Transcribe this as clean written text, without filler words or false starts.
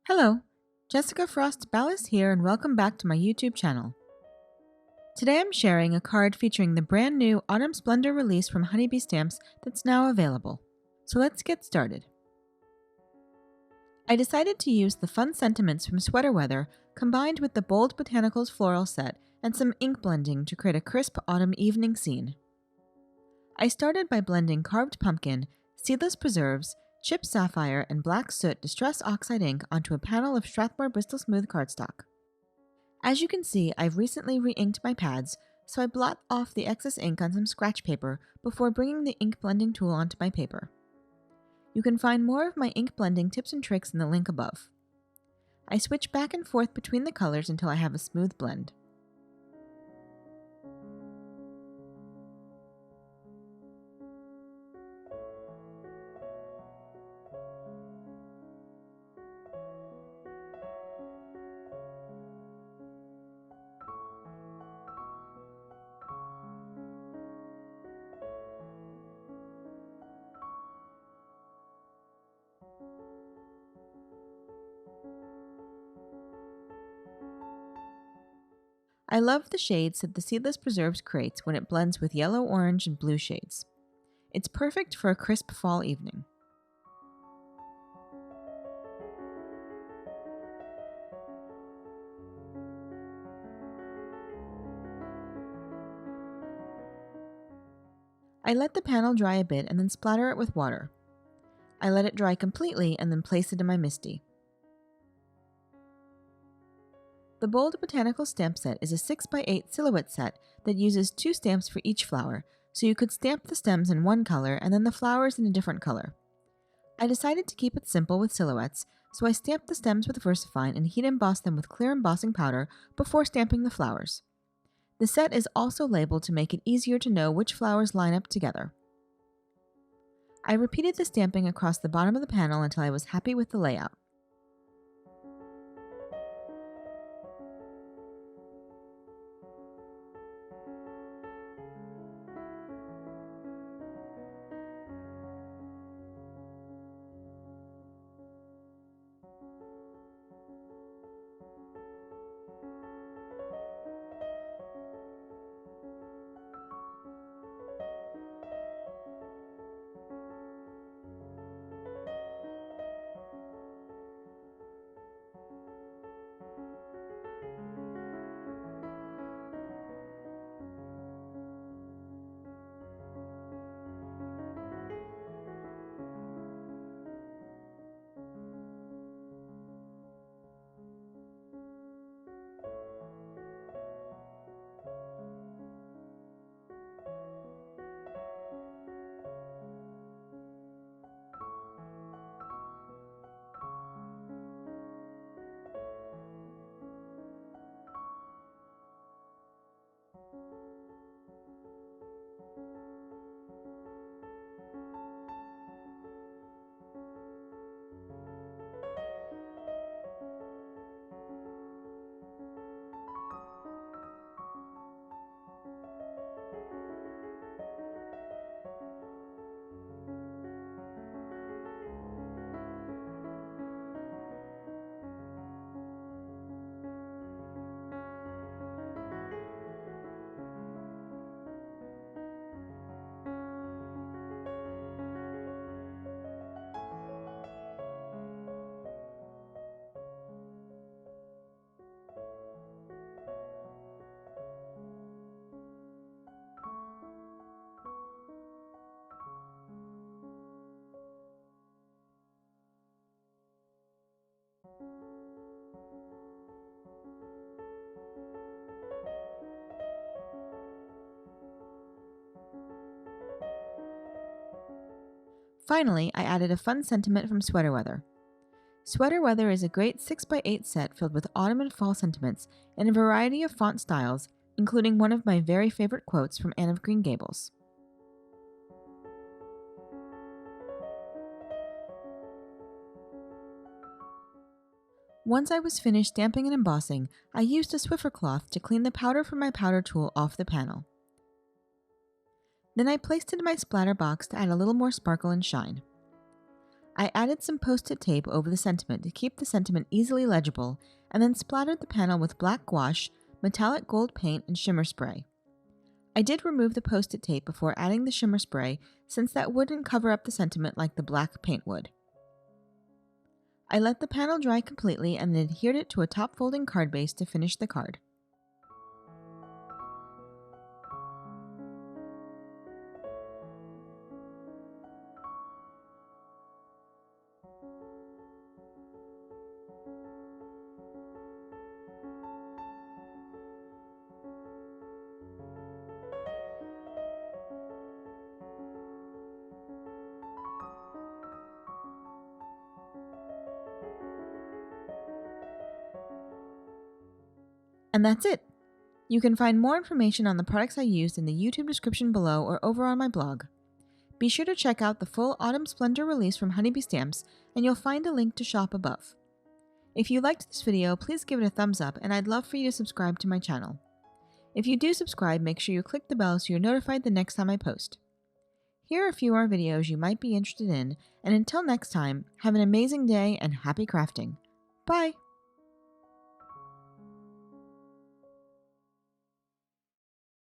Hello, Jessica Frost-Ballas here and welcome back to my YouTube channel. Today I'm sharing a card featuring the brand new Autumn Splendor release from Honeybee Stamps that's now available. So let's get started. I decided to use the fun sentiments from Sweater Weather combined with the bold Botanicals floral set and some ink blending to create a crisp autumn evening scene. I started by blending carved pumpkin, seedless preserves, chipped sapphire, and black soot distress oxide ink onto a panel of Strathmore Bristol smooth cardstock. As you can see, I've recently re-inked my pads, so I blot off the excess ink on some scratch paper before bringing the ink blending tool onto my paper. You can find more of my ink blending tips and tricks in the link above. I switch back and forth between the colors until I have a smooth blend. I love the shades that the Seedless Preserves creates when it blends with yellow, orange, and blue shades. It's perfect for a crisp fall evening. I let the panel dry a bit and then splatter it with water. I let it dry completely and then place it in my MISTI. The Bold Botanical stamp set is a 6x8 silhouette set that uses 2 stamps for each flower, so you could stamp the stems in one color and then the flowers in a different color. I decided to keep it simple with silhouettes, so I stamped the stems with VersaFine and heat embossed them with clear embossing powder before stamping the flowers. The set is also labeled to make it easier to know which flowers line up together. I repeated the stamping across the bottom of the panel until I was happy with the layout. Finally, I added a fun sentiment from Sweater Weather. Sweater Weather is a great 6x8 set filled with autumn and fall sentiments in a variety of font styles, including one of my very favorite quotes from Anne of Green Gables. Once I was finished stamping and embossing, I used a Swiffer cloth to clean the powder from my powder tool off the panel. Then I placed it in my splatter box to add a little more sparkle and shine. I added some post-it tape over the sentiment to keep the sentiment easily legible, and then splattered the panel with black gouache, metallic gold paint, and shimmer spray. I did remove the post-it tape before adding the shimmer spray since that wouldn't cover up the sentiment like the black paint would. I let the panel dry completely and then adhered it to a top-folding card base to finish the card. And that's it! You can find more information on the products I used in the YouTube description below or over on my blog. Be sure to check out the full Autumn Splendor release from Honeybee Stamps, and you'll find a link to shop above. If you liked this video, please give it a thumbs up, and I'd love for you to subscribe to my channel. If you do subscribe, make sure you click the bell so you're notified the next time I post. Here are a few more videos you might be interested in, and until next time, have an amazing day and happy crafting. Bye!